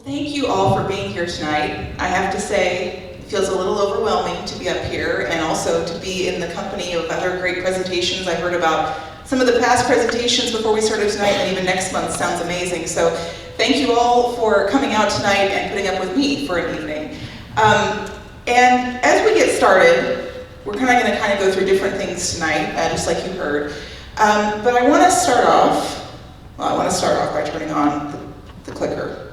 Thank you all for being here tonight. I have to say, it feels a little overwhelming to be up here and also to be in the company of other great presentations. I heard about some of the past presentations before we started tonight, and even next month sounds amazing. So thank you all for coming out tonight and putting up with me for an evening. And as we get started, we're going to go through different things tonight, just like you heard. But I want to start off by turning on the clicker.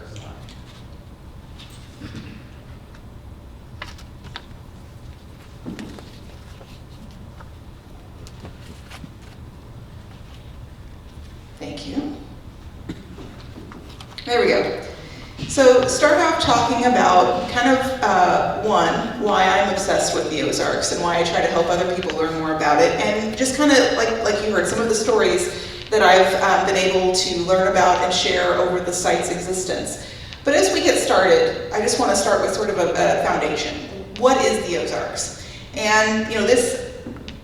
Thank you. There we go. So start off talking about why I'm obsessed with the Ozarks and why I try to help other people learn more about it, and just like you heard, some of the stories that I've been able to learn about and share over the site's existence. But as we get started, I just want to start with sort of a foundation. What is the Ozarks? And this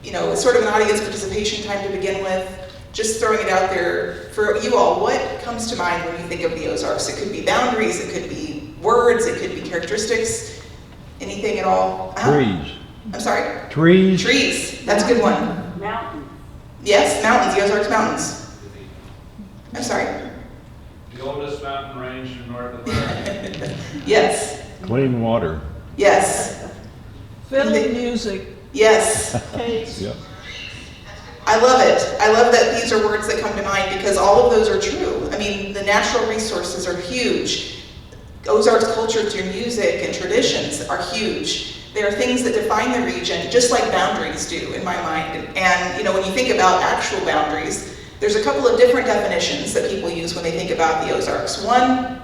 is sort of an audience participation time to begin with. Just throwing it out there for you all, what comes to mind when you think of the Ozarks? It could be boundaries, it could be words, it could be characteristics, anything at all? Trees. I'm sorry? Trees. Trees, that's a good one. Mountains. Yes, mountains, the Ozarks Mountains. I'm sorry? The oldest mountain range in North America. Yes. Clean water. Yes. Fiddle music. Yes. Taste. Yep. I love it. I love that these are words that come to mind because all of those are true. I mean, the natural resources are huge. Ozarks culture through music and traditions are huge. They are things that define the region, just like boundaries do in my mind. And when you think about actual boundaries, there's a couple of different definitions that people use when they think about the Ozarks. One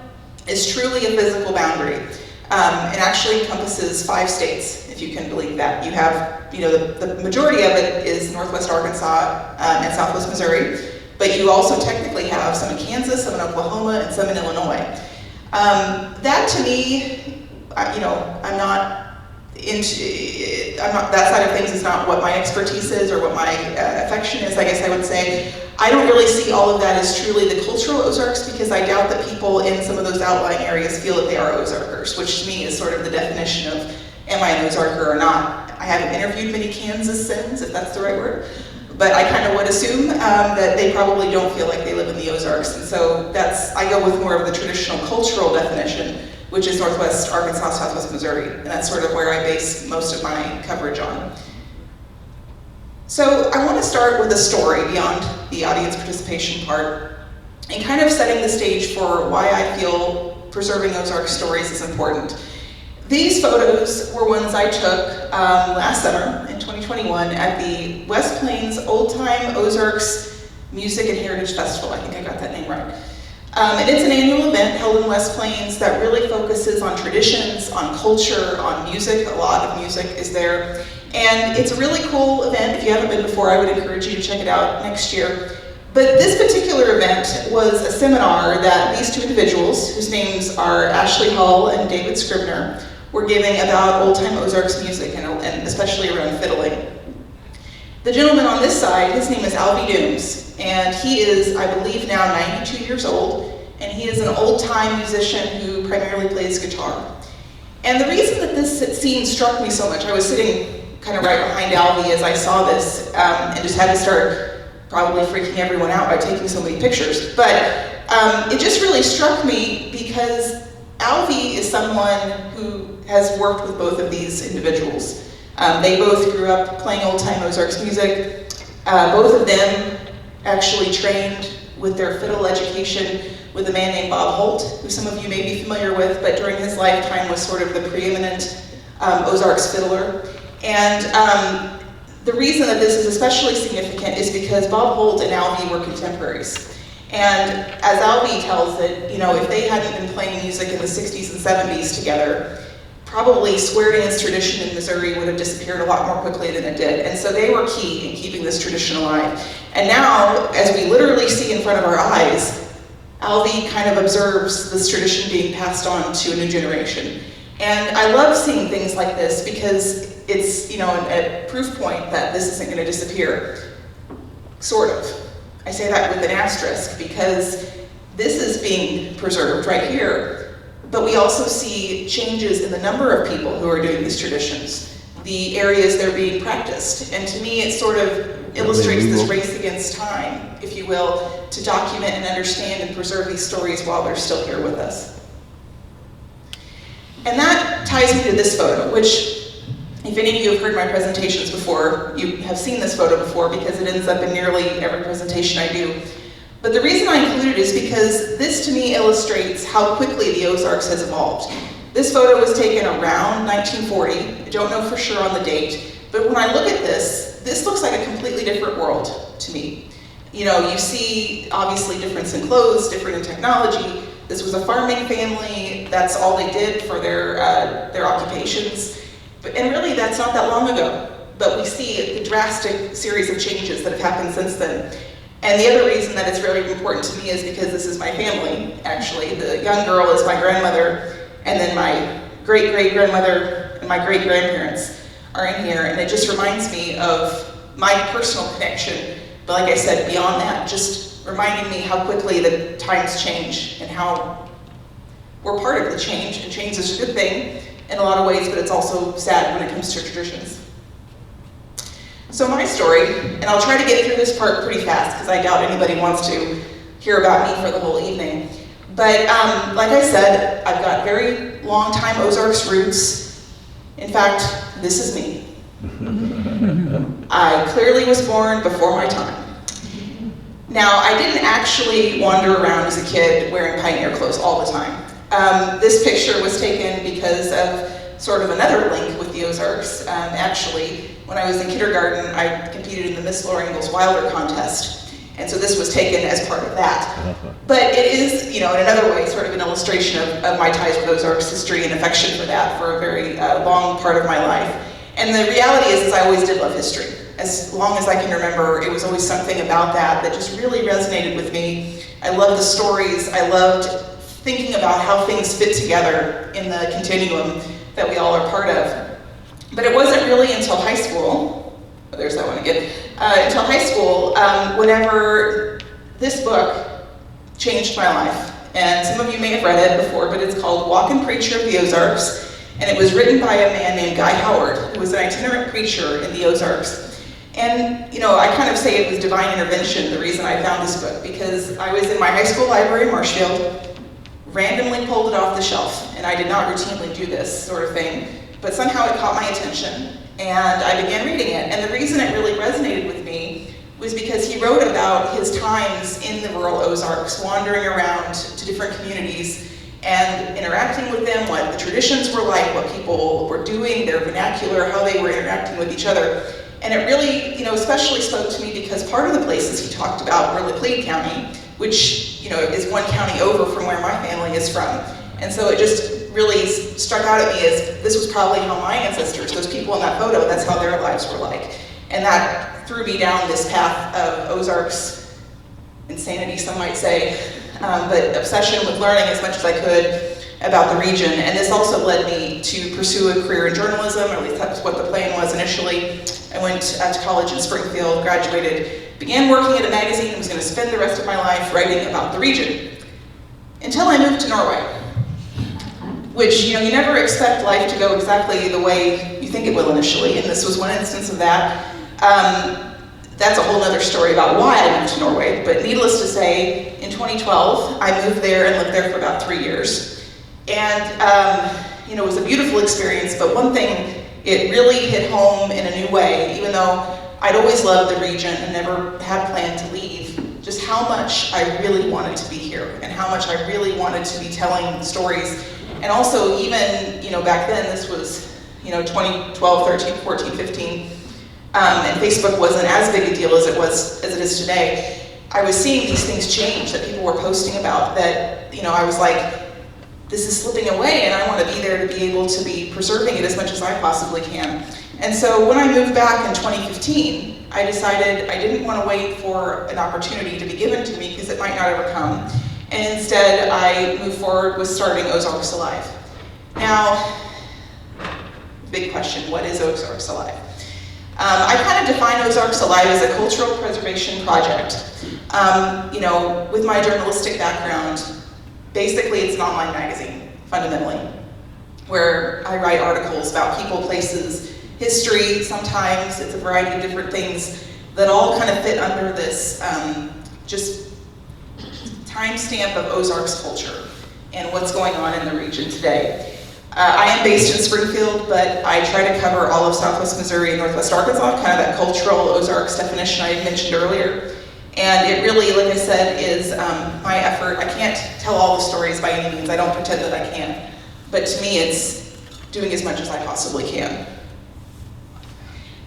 is truly a physical boundary. It actually encompasses 5 states, if you can believe that. You have, the majority of it is Northwest Arkansas and Southwest Missouri, but you also technically have some in Kansas, some in Oklahoma, and some in Illinois. That to me, that side of things is not what my expertise is or what my affection is, I guess I would say. I don't really see all of that as truly the cultural Ozarks because I doubt that people in some of those outlying areas feel that they are Ozarkers, which to me is sort of the definition of, am I an Ozarker or not? I haven't interviewed many Kansasans, if that's the right word, but I kind of would assume that they probably don't feel like they live in the Ozarks, and so I go with more of the traditional cultural definition, which is Northwest Arkansas, Southwest Missouri, and that's sort of where I base most of my coverage on. So I want to start with a story beyond the audience participation part and kind of setting the stage for why I feel preserving Ozark stories is important. These photos were ones I took last summer in 2021 at the West Plains Old Time Ozarks Music and Heritage Festival. I think I got that name right. And it's an annual event held in West Plains that really focuses on traditions, on culture, on music. A lot of music is there. And it's a really cool event. If you haven't been before, I would encourage you to check it out next year. But this particular event was a seminar that these 2 individuals, whose names are Ashley Hull and David Scribner, were giving about old-time Ozarks music and especially around fiddling. The gentleman on this side, his name is Alvy Dooms, and he is, I believe now, 92 years old, and he is an old-time musician who primarily plays guitar. And the reason that this scene struck me so much, I was sitting kind of right behind Alvy as I saw this, and just had to start probably freaking everyone out by taking so many pictures. But it just really struck me because Alvy is someone who has worked with both of these individuals. They both grew up playing old-time Ozarks music. Both of them actually trained with their fiddle education with a man named Bob Holt, who some of you may be familiar with, but during his lifetime was sort of the preeminent Ozarks fiddler. And the reason that this is especially significant is because Bob Holt and Alvy were contemporaries. And as Alvy tells it, if they hadn't been playing music in the 60s and 70s together, probably square dance tradition in Missouri would have disappeared a lot more quickly than it did. And so they were key in keeping this tradition alive. And now, as we literally see in front of our eyes, Alvy kind of observes this tradition being passed on to a new generation. And I love seeing things like this because it's, a proof point that this isn't going to disappear. Sort of. I say that with an asterisk because this is being preserved right here. but we also see changes in the number of people who are doing these traditions, the areas they're being practiced. And to me, it sort of illustrates this race against time, if you will, to document and understand and preserve these stories while they're still here with us. And that ties me to this photo, which, if any of you have heard my presentations before, you have seen this photo before because it ends up in nearly every presentation I do. But the reason I include it is because this to me illustrates how quickly the Ozarks has evolved. This photo was taken around 1940. I don't know for sure on the date, but when I look at this looks like a completely different world to me. You know, you see obviously difference in clothes, different in technology. This was a farming family. That's all they did for their occupations. And really, that's not that long ago. But we see the drastic series of changes that have happened since then. And the other reason that it's really important to me is because this is my family, actually. The young girl is my grandmother, and then my great-great-grandmother and my great-grandparents are in here. And it just reminds me of my personal connection. But like I said, beyond that, just reminding me how quickly the times change and how we're part of the change. And change is a good thing in a lot of ways, but it's also sad when it comes to traditions. So my story, and I'll try to get through this part pretty fast because I doubt anybody wants to hear about me for the whole evening. But like I said, I've got very long time Ozarks roots. In fact, this is me. I clearly was born before my time. Now, I didn't actually wander around as a kid wearing pioneer clothes all the time. This picture was taken because of sort of another link with the Ozarks. Actually, when I was in kindergarten, I competed in the Miss Laura Ingalls Wilder contest. And so this was taken as part of that. But it is, you know, in another way, sort of an illustration of my ties with Ozarks history and affection for that for a very long part of my life. And the reality is I always did love history. As long as I can remember, it was always something about that just really resonated with me. I loved the stories. I loved thinking about how things fit together in the continuum that we all are part of. But it wasn't really until high school, oh, there's that one again, until high school, whenever this book changed my life. And some of you may have read it before, but it's called Walkin' Preacher of the Ozarks. And it was written by a man named Guy Howard, who was an itinerant preacher in the Ozarks. And, you know, I kind of say it was divine intervention, the reason I found this book, because I was in my high school library in Marshfield, randomly pulled it off the shelf, and I did not routinely do this sort of thing, but somehow it caught my attention, and I began reading it. And the reason it really resonated with me was because he wrote about his times in the rural Ozarks, wandering around to different communities and interacting with them, what the traditions were like, what people were doing, their vernacular, how they were interacting with each other. And it really, you know, especially spoke to me because part of the places he talked about were Laclede County, which, you know, is one county over from where my family is from. And so it just really struck out at me as this was probably how my ancestors, those people in that photo, that's how their lives were like. And that threw me down this path of Ozarks insanity, some might say, but obsession with learning as much as I could about the region. And this also led me to pursue a career in journalism, or at least that's what the plan was initially. I went to college in Springfield, graduated, began working at a magazine, and was going to spend the rest of my life writing about the region. Until I moved to Norway, which, you know, you never expect life to go exactly the way you think it will initially, and this was one instance of that. That's a whole other story about why I moved to Norway, but needless to say, in 2012, I moved there and lived there for about 3 years. And, you know, it was a beautiful experience, but one thing, it really hit home in a new way, even though I'd always loved the region and never had planned to leave, just how much I really wanted to be here and how much I really wanted to be telling stories. And also even, you know, back then, this was, you know, 2012, 13, 14, 15, and Facebook wasn't as big a deal as it is today. I was seeing these things change that people were posting about that, you know, I was like, this is slipping away and I want to be there to be able to be preserving it as much as I possibly can. And so when I moved back in 2015, I decided I didn't want to wait for an opportunity to be given to me because it might not ever come. And instead, I moved forward with starting Ozarks Alive. Now, big question, what is Ozarks Alive? I kind of define Ozarks Alive as a cultural preservation project. You know, with my journalistic background, basically it's an online magazine. fundamentally, where I write articles about people, places, history. Sometimes it's a variety of different things that all kind of fit under this just timestamp of Ozarks culture and what's going on in the region today. I am based in Springfield, but I try to cover all of Southwest Missouri and Northwest Arkansas, kind of that cultural Ozarks definition I mentioned earlier. And it really, like I said, is my effort. I can't tell all the stories by any means. I don't pretend that I can. But to me, it's doing as much as I possibly can.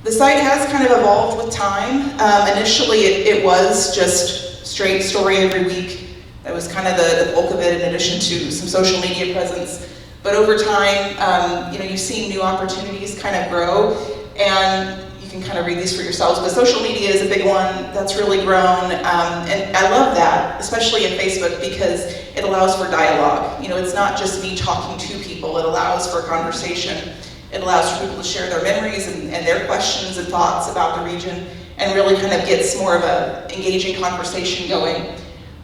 The site has kind of evolved with time. Initially, it was just straight story every week. That was kind of the bulk of it, in addition to some social media presence. But over time, you've seen new opportunities kind of grow, and you can kind of read these for yourselves, but social media is a big one that's really grown, and I love that, especially in Facebook, because it allows for dialogue. It's not just me talking to people, it allows for conversation. It allows for people to share their memories and their questions and thoughts about the region, and really kind of gets more of a engaging conversation going.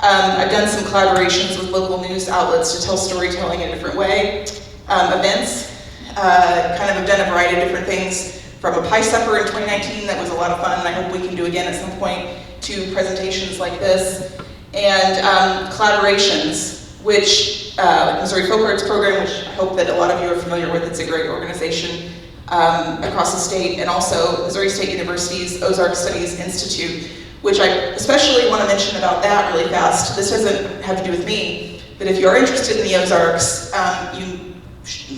I've done some collaborations with local news outlets to tell storytelling in a different way. Events, kind of have done a variety of different things, from a pie supper in 2019 that was a lot of fun, and I hope we can do again at some point, to presentations like this, and collaborations, which like Missouri Folk Arts Program, which I hope that a lot of you are familiar with. It's a great organization across the state, and also Missouri State University's Ozarks Studies Institute, which I especially want to mention about that really fast. This doesn't have to do with me, but if you're interested in the Ozarks, you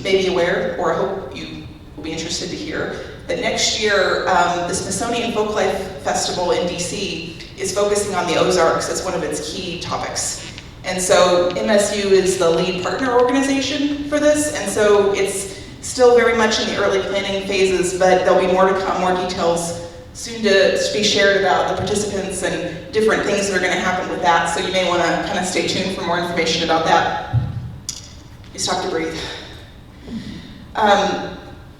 may be aware, or I hope you will be interested to hear, that next year the Smithsonian Folklife Festival in DC is focusing on the Ozarks as one of its key topics. And so MSU is the lead partner organization for this, and so it's still very much in the early planning phases, but there'll be more to come, more details soon to be shared about the participants and different things that are going to happen with that, so you may want to kind of stay tuned for more information about that. You stop to breathe.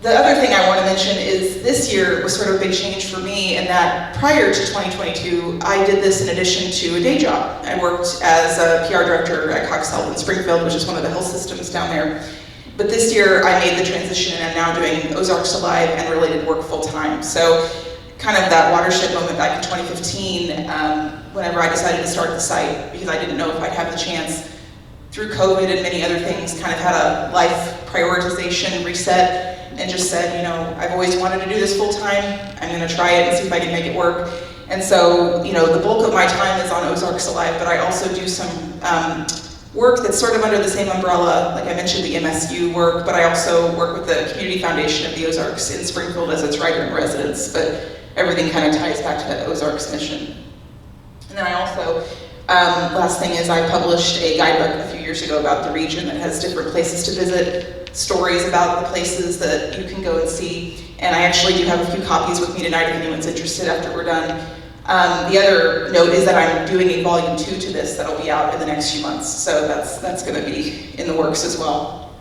The other thing I want to mention is this year was sort of a big change for me, in that prior to 2022, I did this in addition to a day job. I worked as a PR director at Cox Health in Springfield, which is one of the health systems down there. But this year I made the transition, and I'm now doing Ozarks Alive and related work full time. So kind of that watershed moment back in 2015, whenever I decided to start the site, because I didn't know if I'd have the chance. Through COVID and many other things, kind of had a life prioritization reset, and just said, I've always wanted to do this full time. I'm going to try it and see if I can make it work. And so, the bulk of my time is on Ozarks Alive, but I also do some work that's sort of under the same umbrella. Like I mentioned, the MSU work, but I also work with the Community Foundation of the Ozarks in Springfield as its writer in residence, but everything kind of ties back to that Ozarks mission. And then I also, last thing is, I published a guidebook a few years ago about the region that has different places to visit, stories about the places that you can go and see, and I actually do have a few copies with me tonight if anyone's interested after we're done. The other note is that I'm doing a volume 2 to this that'll be out in the next few months, so that's going to be in the works as well.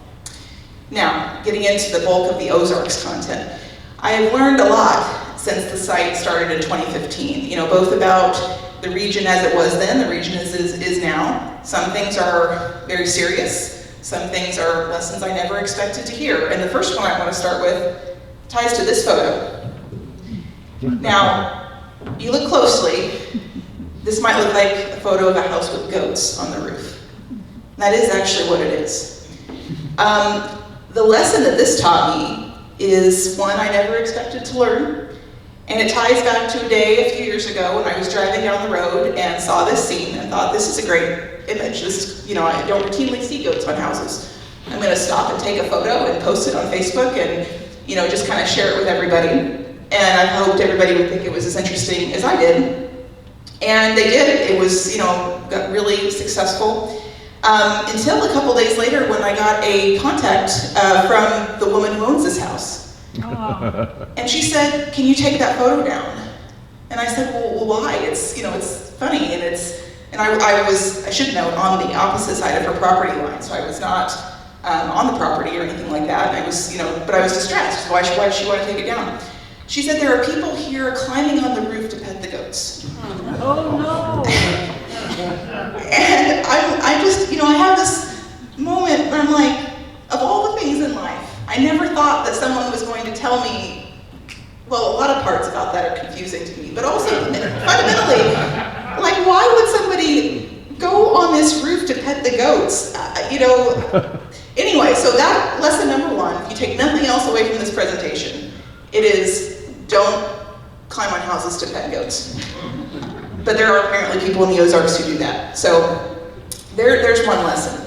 Now, getting into the bulk of the Ozarks content. I have learned a lot since the site started in 2015, both about the region as it was then, the region as is now. Some things are very serious. Some things are lessons I never expected to hear. And the first one I want to start with ties to this photo. Now, you look closely, this might look like a photo of a house with goats on the roof. That is actually what it is. The lesson that this taught me is one I never expected to learn. And it ties back to a day a few years ago when I was driving down the road and saw this scene and thought, this is a great image. I don't routinely see goats on houses. I'm going to stop and take a photo and post it on Facebook and, just kind of share it with everybody. And I hoped everybody would think it was as interesting as I did. And they did. It was, got really successful. Until a couple days later when I got a contact from the woman who owns this house. And she said, can you take that photo down? And I said, well why? It's, it's funny, and I should note, on the opposite side of her property line, so I was not on the property or anything like that. I was, but I was distressed. Why did she want to take it down? She said, there are people here climbing on the roof to pet the goats. Oh no! And I just, I have this moment where I'm like, confusing to me. But also, fundamentally, like, why would somebody go on this roof to pet the goats? Anyway, so that lesson number one, if you take nothing else away from this presentation, it is don't climb on houses to pet goats. But there are apparently people in the Ozarks who do that. So there's one lesson.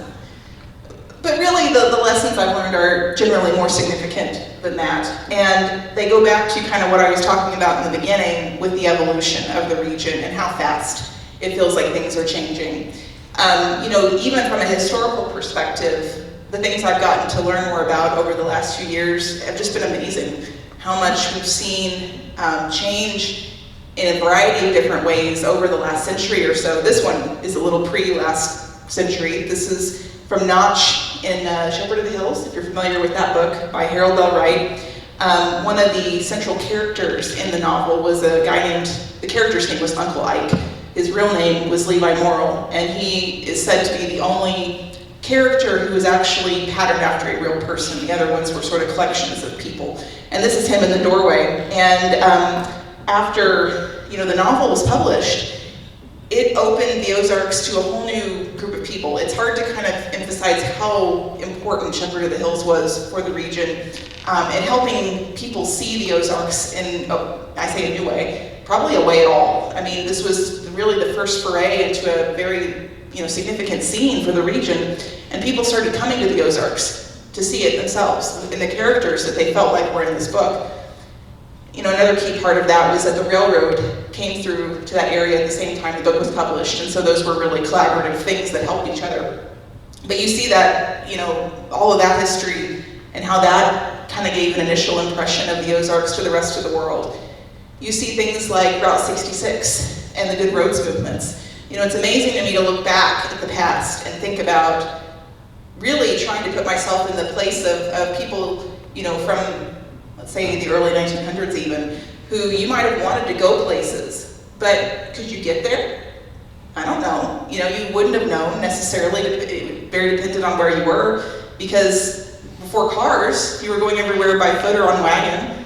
But really, the lessons I've learned are generally more significant than that. And they go back to kind of what I was talking about in the beginning with the evolution of the region and how fast it feels like things are changing. Even from a historical perspective, the things I've gotten to learn more about over the last few years have just been amazing. How much we've seen change in a variety of different ways over the last century or so. This one is a little pre-last century. This is from Notch in Shepherd of the Hills, if you're familiar with that book, by Harold Bell Wright. One of the central characters in the novel was a guy named, the character's name was Uncle Ike. His real name was Levi Morrill, and he is said to be the only character who was actually patterned after a real person. The other ones were sort of collections of people. And this is him in the doorway. And after the novel was published, it opened the Ozarks to a whole new group of people. It's hard to kind of emphasize how important Shepherd of the Hills was for the region and helping people see the Ozarks in, I say a new way, probably a way at all. I mean, this was really the first foray into a very significant scene for the region, and people started coming to the Ozarks to see it themselves and the characters that they felt like were in this book. Another key part of that was that the railroad came through to that area at the same time the book was published, and so those were really collaborative things that helped each other. But you see that, all of that history and how that kind of gave an initial impression of the Ozarks to the rest of the world. You see things like Route 66 and the Good Roads movements. It's amazing to me to look back at the past and think about really trying to put myself in the place of people, from, let's say, the early 1900s even, who you might have wanted to go places, but could you get there? I don't know. You wouldn't have known necessarily. It very depended on where you were, because before cars, you were going everywhere by foot or on wagon.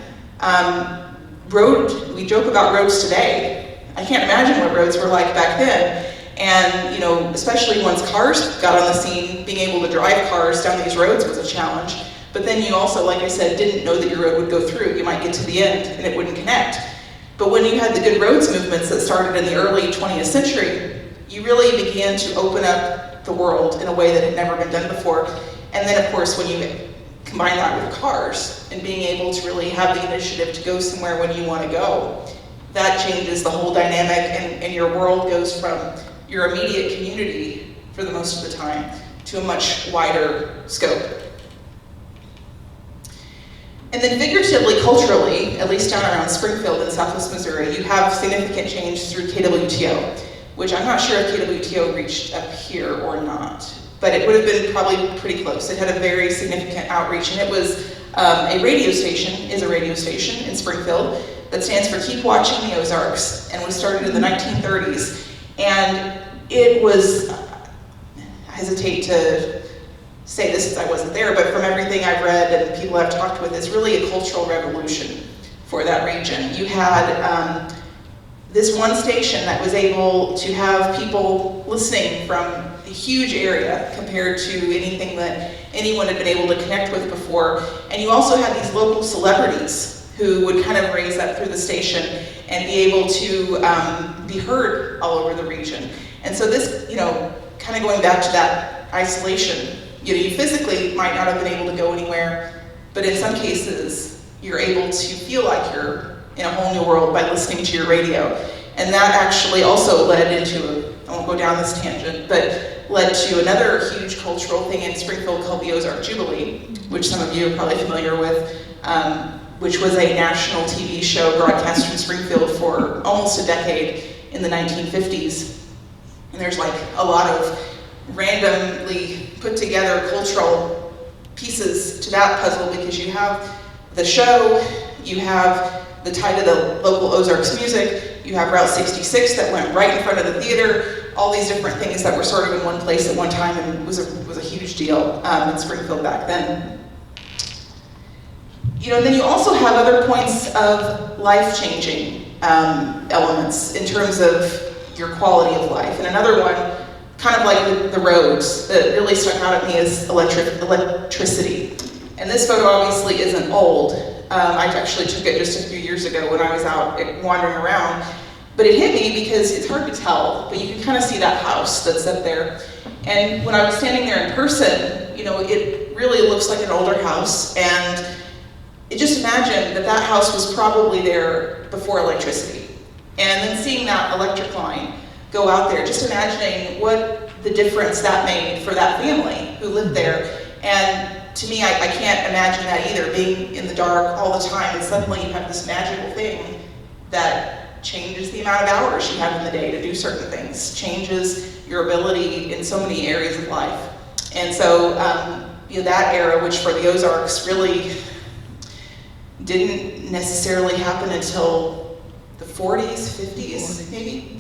We joke about roads today. I can't imagine what roads were like back then. And, especially once cars got on the scene, being able to drive cars down these roads was a challenge. But then you also, like I said, didn't know that your road would go through. You might get to the end and it wouldn't connect. But when you had the Good Roads movements that started in the early 20th century, you really began to open up the world in a way that had never been done before. And then, of course, when you combine that with cars and being able to really have the initiative to go somewhere when you want to go, that changes the whole dynamic, and your world goes from your immediate community, for the most of the time, to a much wider scope. And then figuratively, culturally, at least down around Springfield in southwest Missouri, you have significant change through KWTO, which I'm not sure if KWTO reached up here or not, but it would have been probably pretty close. It had a very significant outreach, and it was a radio station in Springfield that stands for Keep Watching the Ozarks, and was started in the 1930s. And it was, I hesitate to say this since I wasn't there, but from everything I've read and people I've talked with, it's really a cultural revolution for that region. You had this one station that was able to have people listening from a huge area compared to anything that anyone had been able to connect with before. And you also had these local celebrities who would kind of raise up through the station and be able to be heard all over the region. And so this, kind of going back to that isolation, you physically might not have been able to go anywhere, but in some cases, you're able to feel like you're in a whole new world by listening to your radio. And that actually also led into, I won't go down this tangent, but led to another huge cultural thing in Springfield called the Ozark Jubilee, which some of you are probably familiar with, which was a national TV show broadcast from Springfield for almost a decade in the 1950s. And there's like a lot of randomly put together cultural pieces to that puzzle, because you have the show, you have the tie to the local Ozarks music, you have Route 66 that went right in front of the theater, all these different things that were sort of in one place at one time, and was a huge deal in Springfield back then. And then you also have other points of life changing elements in terms of your quality of life. And another one, kind of like the roads, that really stuck out at me is electricity. And this photo obviously isn't old. I actually took it just a few years ago when I was out wandering around. But it hit me because it's hard to tell, but you can kind of see that house that's up there. And when I was standing there in person, you know, it really looks like an older house. And just imagine that that house was probably there before electricity. And then seeing that electric line go out there, just imagining what the difference that made for that family who lived there. And to me, I can't imagine that either, being in the dark all the time, and suddenly you have this magical thing that changes the amount of hours you have in the day to do certain things, changes your ability in so many areas of life. And so, you know, that era, which for the Ozarks really didn't necessarily happen until the 40s, 50s, maybe.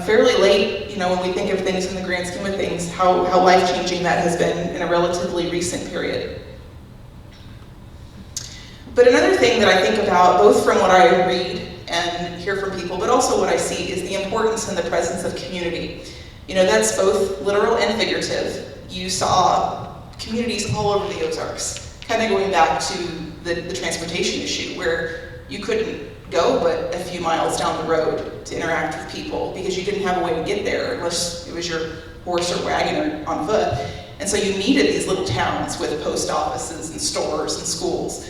Fairly late, you know, when we think of things in the grand scheme of things, how life-changing that has been in a relatively recent period. But another thing that I think about, both from what I read and hear from people, but also what I see, is the importance and the presence of community. You know, that's both literal and figurative. You saw communities all over the Ozarks, kind of going back to the transportation issue, where you couldn't go but a few miles down the road to interact with people because you didn't have a way to get there unless it was your horse or wagon or on foot. And so you needed these little towns with post offices and stores and schools.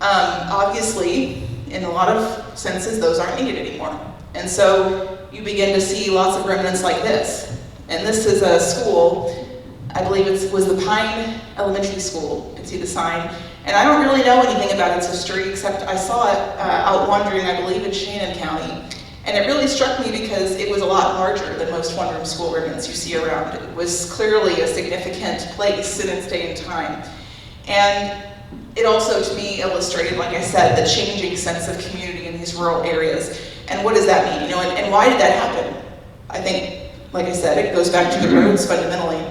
Obviously, in a lot of senses, those aren't needed anymore. And so you begin to see lots of remnants like this. And this is a school, I believe it was the Pine Elementary School. You can see the sign. And I don't really know anything about its history, except I saw it out wandering, I believe, in Shannon County. And it really struck me because it was a lot larger than most one-room school remnants you see around. It was clearly a significant place in its day and time. And it also, to me, illustrated, like I said, the changing sense of community in these rural areas. And what does that mean? You know, and why did that happen? I think, like I said, it goes back to the roots fundamentally.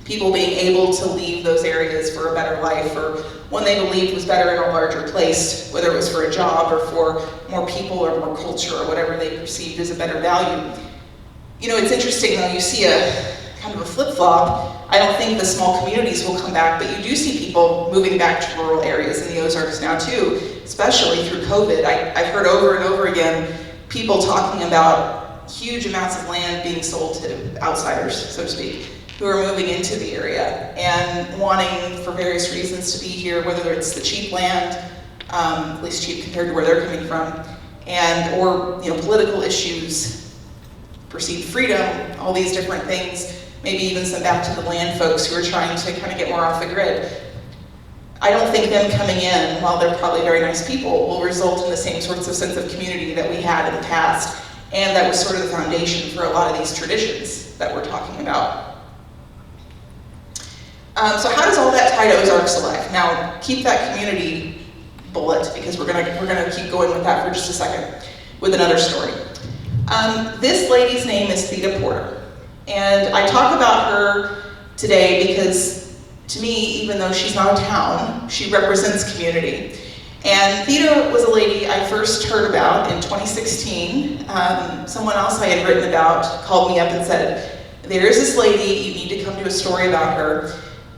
People being able to leave those areas for a better life, or one they believed was better in a larger place, whether it was for a job or for more people or more culture or whatever they perceived as a better value. You know, it's interesting though, you see a kind of a flip-flop. I don't think the small communities will come back, but you do see people moving back to rural areas in the Ozarks now too, especially through COVID. I've heard over and over again people talking about huge amounts of land being sold to outsiders, so to speak, who are moving into the area and wanting, for various reasons, to be here, whether it's the cheap land, at least cheap compared to where they're coming from, and or you know, political issues, perceived freedom, all these different things, maybe even some back to the land folks who are trying to kind of get more off the grid. I don't think them coming in, while they're probably very nice people, will result in the same sorts of sense of community that we had in the past, and that was sort of the foundation for a lot of these traditions that we're talking about. So how does all that tie to Ozarks Alive? Now, keep that community bullet, because we're gonna keep going with that for just a second, with another story. This lady's name is Theda Porter, and I talk about her today because, to me, even though she's not a town, she represents community. And Theda was a lady I first heard about in 2016. Someone else I had written about called me up and said, "There is this lady, you need to come to a story about her."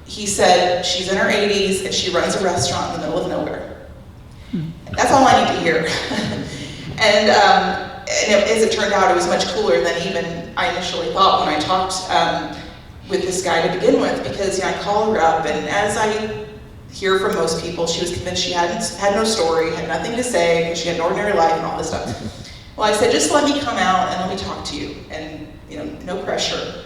He said, she's in her 80s and she runs a restaurant in the middle of nowhere. That's all I need to hear. And as it turned out, it was much cooler than even I initially thought when I talked with this guy to begin with, because I called her up, and as I hear from most people, she was convinced she had no story, had nothing to say, because she had an ordinary life and all this stuff. Well, I said, just let me come out and let me talk to you, and no pressure.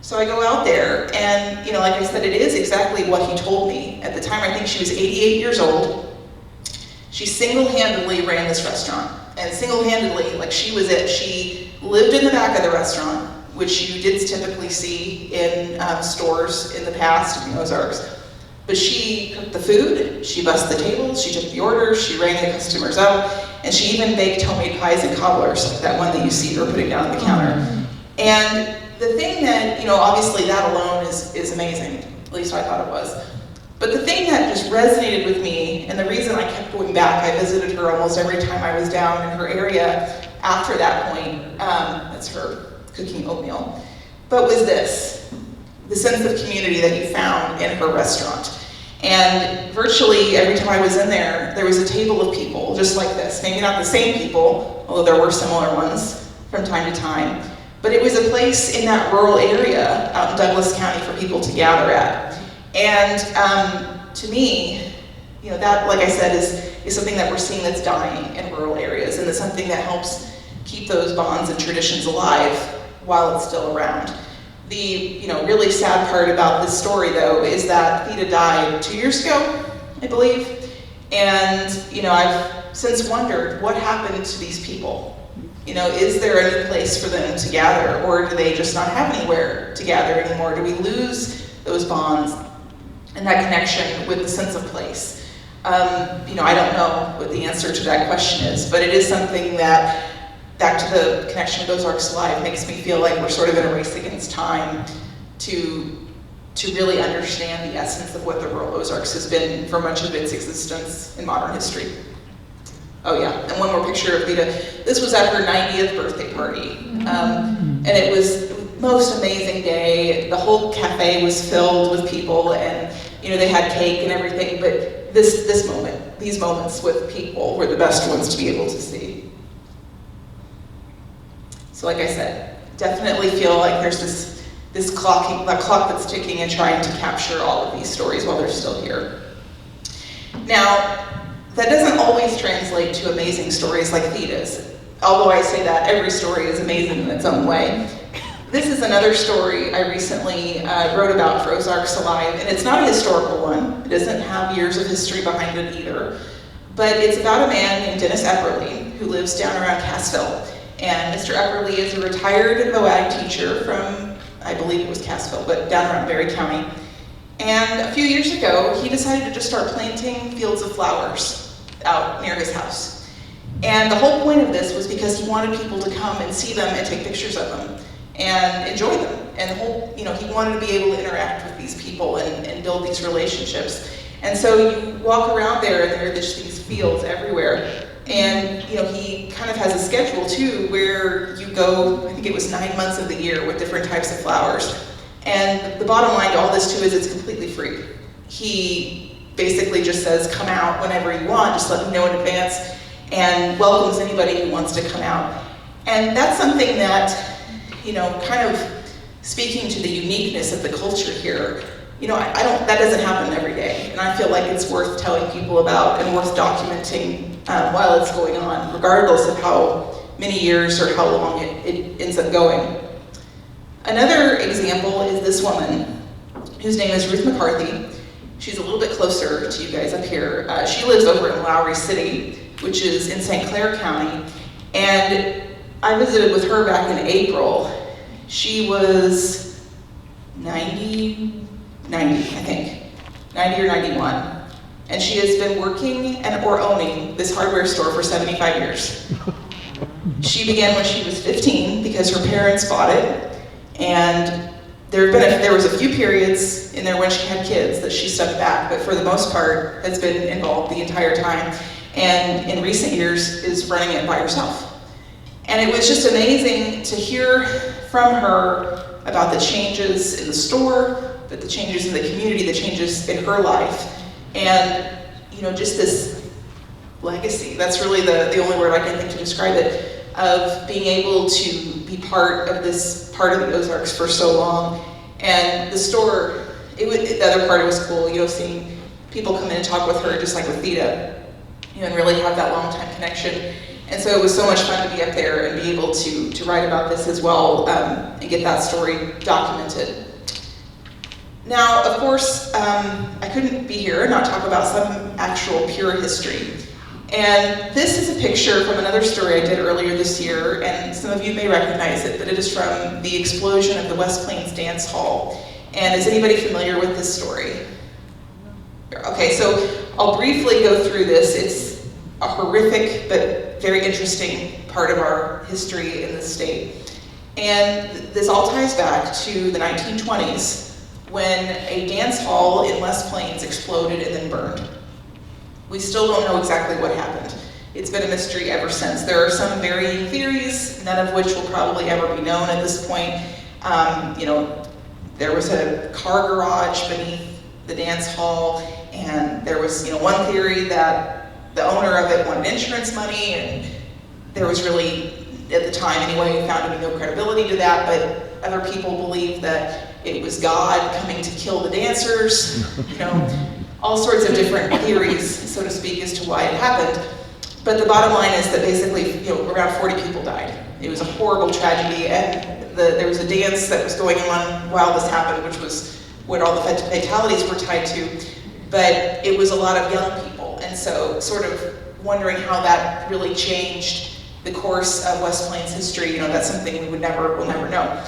So I go out there, and like I said, it is exactly what he told me. At the time, I think she was 88 years old. She single-handedly ran this restaurant, and single-handedly, like she was it. She lived in the back of the restaurant, which you did typically see in stores in the past in the Ozarks. But she cooked the food, she bussed the tables, she took the orders, she rang the customers up, and she even baked homemade pies and cobblers, like that one that you see her putting down on the counter. And the thing that, obviously that alone is amazing, at least I thought it was. But the thing that just resonated with me, and the reason I kept going back, I visited her almost every time I was down in her area after that point, that's her cooking oatmeal, but was this, the sense of community that you found in her restaurant. And virtually every time I was in there, there was a table of people just like this. Maybe not the same people, although there were similar ones from time to time, but it was a place in that rural area out in Douglas County for people to gather at. And to me, you know, that, like I said, is something that we're seeing that's dying in rural areas, and it's something that helps keep those bonds and traditions alive while it's still around. The, you know, really sad part about this story, though, is that Theda died 2 years ago, I believe, and, you know, I've since wondered what happened to these people. You know, is there any place for them to gather, or do they just not have anywhere to gather anymore? Do we lose those bonds and that connection with the sense of place? You know, I don't know what the answer to that question is, but it is something that, back to the connection with Ozarks Alive, makes me feel like we're sort of in a race against time to really understand the essence of what the rural Ozarks has been for much of its existence in modern history. Oh yeah, and one more picture of Theda. This was at her 90th birthday party, and it was the most amazing day. The whole cafe was filled with people, and you know, they had cake and everything, but this moment, these moments with people were the best ones to be able to see. So like I said, definitely feel like there's this clock that's ticking and trying to capture all of these stories while they're still here. Now, that doesn't always translate to amazing stories like Theda's, although I say that every story is amazing in its own way. This is another story I recently wrote about for Ozarks Alive, and it's not a historical one. It doesn't have years of history behind it either, but it's about a man named Dennis Epperly who lives down around Cassville. And Mr. Epperly is a retired VOAG teacher from, I believe it was Cassville, but down around Berry County. And a few years ago, he decided to just start planting fields of flowers out near his house. And the whole point of this was because he wanted people to come and see them and take pictures of them and enjoy them. And the whole, you know, he wanted to be able to interact with these people and build these relationships. And so you walk around there and there are just these fields everywhere. And you know, he kind of has a schedule too, where you go, I think it was 9 months of the year with different types of flowers. And the bottom line to all this too is it's completely free. He basically just says, come out whenever you want, just let me know in advance, and welcomes anybody who wants to come out. And that's something that, you know, kind of speaking to the uniqueness of the culture here, you know, that doesn't happen every day. And I feel like it's worth telling people about and worth documenting while it's going on, regardless of how many years or how long it ends up going. Another example is this woman, whose name is Ruth McCarthy. She's a little bit closer to you guys up here. She lives over in Lowry City, which is in St. Clair County. And I visited with her back in April. She was 90, I think, 90 or 91. And she has been working or owning this hardware store for 75 years. She began when she was 15 because her parents bought it. And there was a few periods in there when she had kids that she stepped back, but for the most part has been involved the entire time. And in recent years is running it by herself. And it was just amazing to hear from her about the changes in the store, but the changes in the community, the changes in her life. And, you know, just this legacy, that's really the only word I can think to describe it, of being able to be part of this part of the Ozarks for so long. And the store, the other part, it was cool, you know, seeing people come in and talk with her, just like with Theda, you know, and really have that long time connection. And so it was so much fun to be up there and be able to write about this as well, and get that story documented. Now, of course, I couldn't be here and not talk about some actual pure history. And this is a picture from another story I did earlier this year, and some of you may recognize it, but it is from the explosion of the West Plains Dance Hall. And is anybody familiar with this story? Okay, so I'll briefly go through this. It's a horrific but very interesting part of our history in the state. And this all ties back to the 1920s, when a dance hall in West Plains exploded and then burned. We still don't know exactly what happened. It's been a mystery ever since. There are some varying theories, none of which will probably ever be known at this point. There was a car garage beneath the dance hall, and there was one theory that the owner of it wanted insurance money, and there was really, at the time anyway, found to be no credibility to that, but other people believe that it was God coming to kill the dancers, all sorts of different theories, so to speak, as to why it happened. But the bottom line is that basically, around 40 people died. It was a horrible tragedy, and there was a dance that was going on while this happened, which was what all the fatalities were tied to, but it was a lot of young people, and so sort of wondering how that really changed the course of West Plains history, that's something we'll never know.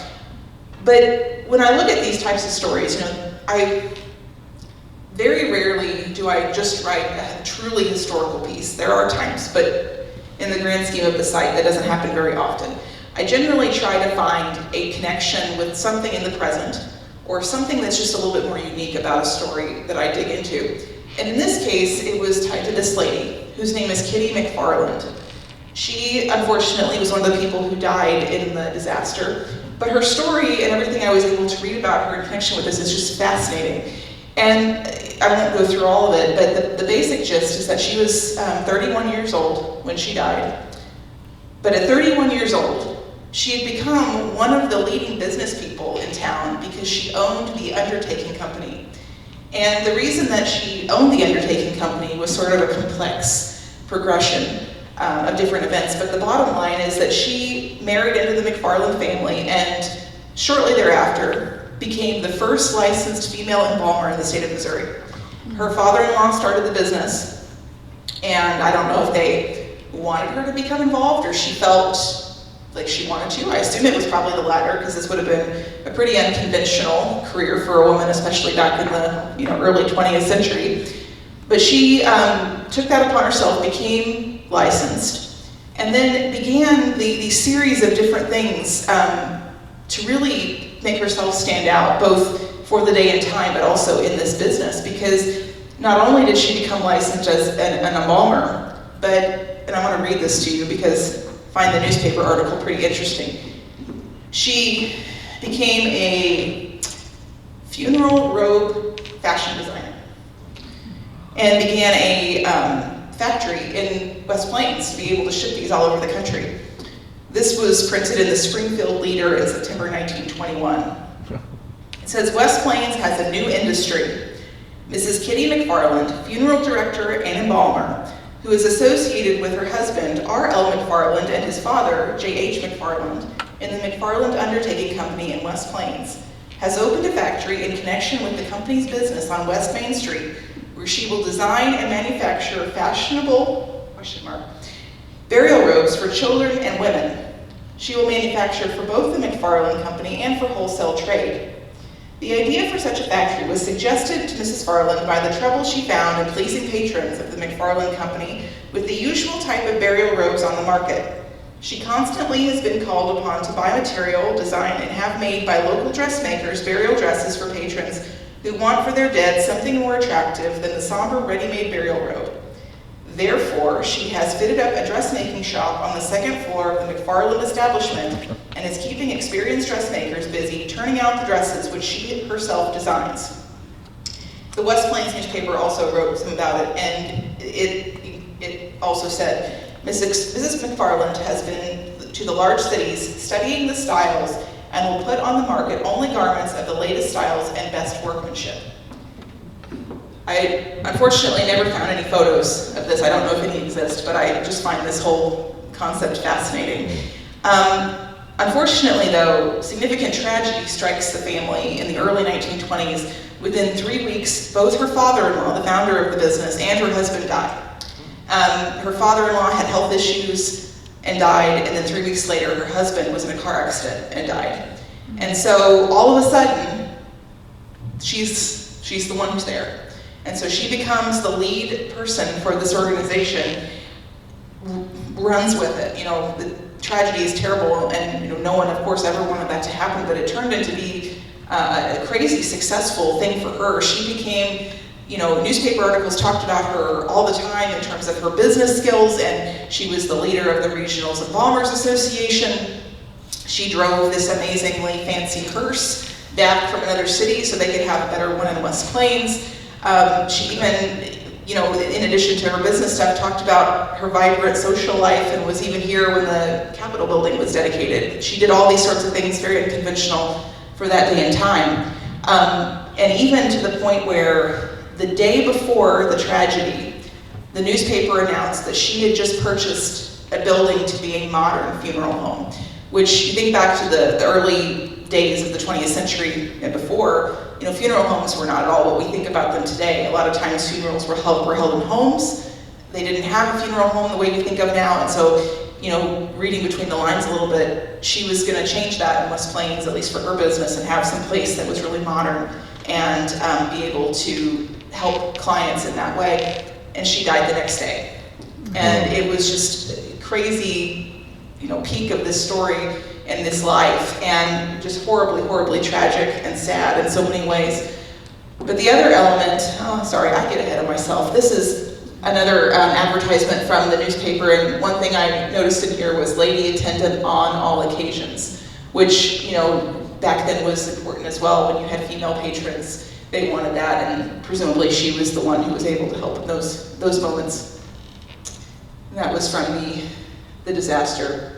But when I look at these types of stories, I very rarely do I just write a truly historical piece. There are times, but in the grand scheme of the site, that doesn't happen very often. I generally try to find a connection with something in the present, or something that's just a little bit more unique about a story that I dig into. And in this case, it was tied to this lady, whose name is Kitty McFarland. She, unfortunately, was one of the people who died in the disaster, but her story and everything I was able to read about her in connection with this is just fascinating. And I won't go through all of it, but the basic gist is that she was 31 years old when she died. But at 31 years old, she had become one of the leading business people in town because she owned the undertaking company. And the reason that she owned the undertaking company was sort of a complex progression of different events, but the bottom line is that she married into the McFarland family and shortly thereafter became the first licensed female embalmer in the state of Missouri. Her father-in-law started the business, and I don't know if they wanted her to become involved or she felt like she wanted to. I assume it was probably the latter, because this would have been a pretty unconventional career for a woman, especially back in the early 20th century. But she took that upon herself, became licensed, and then began the series of different things to really make herself stand out, both for the day and time, but also in this business, because not only did she become licensed as an embalmer, and I want to read this to you because I find the newspaper article pretty interesting. She became a funeral robe fashion designer and began a factory in West Plains to be able to ship these all over the country. This was printed in the Springfield Leader in September 1921. It says, West Plains has a new industry. Mrs. Kitty McFarland, funeral director and embalmer, who is associated with her husband, R.L. McFarland, and his father, J.H. McFarland, in the McFarland Undertaking Company in West Plains, has opened a factory in connection with the company's business on West Main Street, where she will design and manufacture fashionable, burial robes for children and women. She will manufacture for both the McFarland Company and for wholesale trade. The idea for such a factory was suggested to Mrs. Farland by the trouble she found in pleasing patrons of the McFarland Company with the usual type of burial robes on the market. She constantly has been called upon to buy material, design, and have made by local dressmakers burial dresses for patrons who want for their dead something more attractive than the somber ready-made burial robe. Therefore, she has fitted up a dressmaking shop on the second floor of the McFarland establishment and is keeping experienced dressmakers busy turning out the dresses which she herself designs. The West Plains newspaper also wrote some about it, and it also said, Mrs. McFarland has been to the large cities studying the styles and will put on the market only garments of the latest styles and best workmanship. I unfortunately never found any photos of this. I don't know if any exist, but I just find this whole concept fascinating. Unfortunately, though, significant tragedy strikes the family in the early 1920s. Within 3 weeks, both her father-in-law, the founder of the business, and her husband died. Her father-in-law had health issues and died, and then 3 weeks later, her husband was in a car accident and died. And so, all of a sudden, she's the one who's there. And so she becomes the lead person for this organization, runs with it. The tragedy is terrible, and no one, of course, ever wanted that to happen, but it turned into be a crazy successful thing for her. She became, newspaper articles talked about her all the time in terms of her business skills, and she was the leader of the Regionals and Bombers Association. She drove this amazingly fancy hearse back from another city so they could have a better one in West Plains. She even, in addition to her business stuff, talked about her vibrant social life and was even here when the Capitol building was dedicated. She did all these sorts of things very unconventional for that day and time. And even to the point where the day before the tragedy, the newspaper announced that she had just purchased a building to be a modern funeral home, which you think back to the early days of the 20th century and before, funeral homes were not at all what we think about them today. A lot of times funerals were held in homes. They didn't have a funeral home the way we think of now, and so, reading between the lines a little bit, she was going to change that in West Plains, at least for her business, and have some place that was really modern and be able to help clients in that way. And she died the next day. And it was just a crazy, peak of this story and this life, and just horribly, horribly tragic and sad in so many ways. But the other element, I get ahead of myself. This is another advertisement from the newspaper, and one thing I noticed in here was lady attendant on all occasions, which, back then was important as well. When you had female patrons, they wanted that, and presumably she was the one who was able to help in those moments. And that was from the disaster.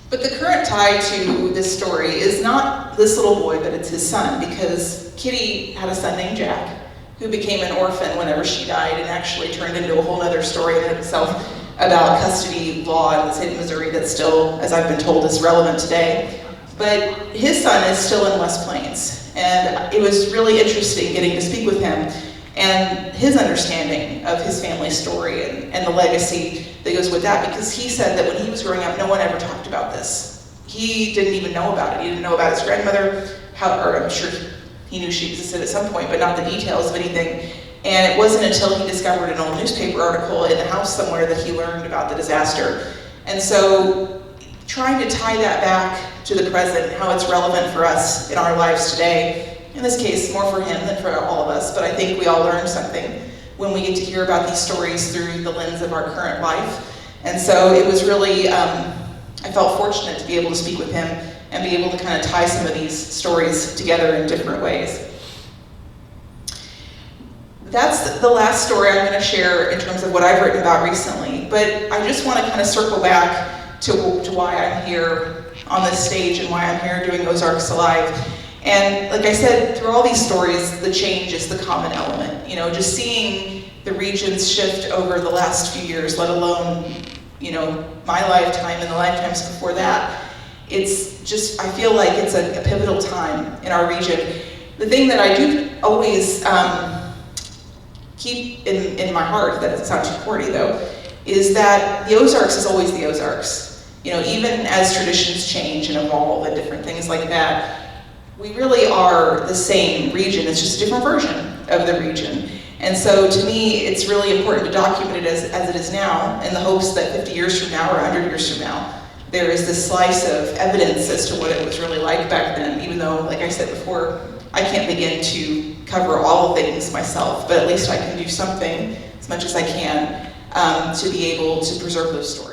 But the current tie to this story is not this little boy, but it's his son, because Kitty had a son named Jack, who became an orphan whenever she died, and actually turned into a whole other story in itself about custody law in the state of Missouri that still, as I've been told, is relevant today. But his son is still in West Plains, and it was really interesting getting to speak with him and his understanding of his family story and the legacy that goes with that, because he said that when he was growing up, no one ever talked about this. He didn't even know about it. He didn't know about his grandmother, or I'm sure he knew she existed at some point, but not the details of anything. And it wasn't until he discovered an old newspaper article in the house somewhere that he learned about the disaster. And so trying to tie that back to the present, how it's relevant for us in our lives today, in this case, more for him than for all of us, but I think we all learn something when we get to hear about these stories through the lens of our current life. And so it was really, I felt fortunate to be able to speak with him and be able to kind of tie some of these stories together in different ways. That's the last story I'm going to share in terms of what I've written about recently, but I just want to kind of circle back to why I'm here on this stage and why I'm here doing Ozarks Alive. And like I said, through all these stories, the change is the common element. Just seeing the regions shift over the last few years, let alone, my lifetime and the lifetimes before that. It's just, I feel like it's a pivotal time in our region. The thing that I do always keep in my heart, that doesn't sound too corny though, is that the Ozarks is always the Ozarks. Even as traditions change and evolve and different things like that, we really are the same region. It's just a different version of the region. And so to me, it's really important to document it as it is now, in the hopes that 50 years from now or 100 years from now, there is this slice of evidence as to what it was really like back then, even though, like I said before, I can't begin to cover all things myself, but at least I can do something, as much as I can, to be able to preserve those stories.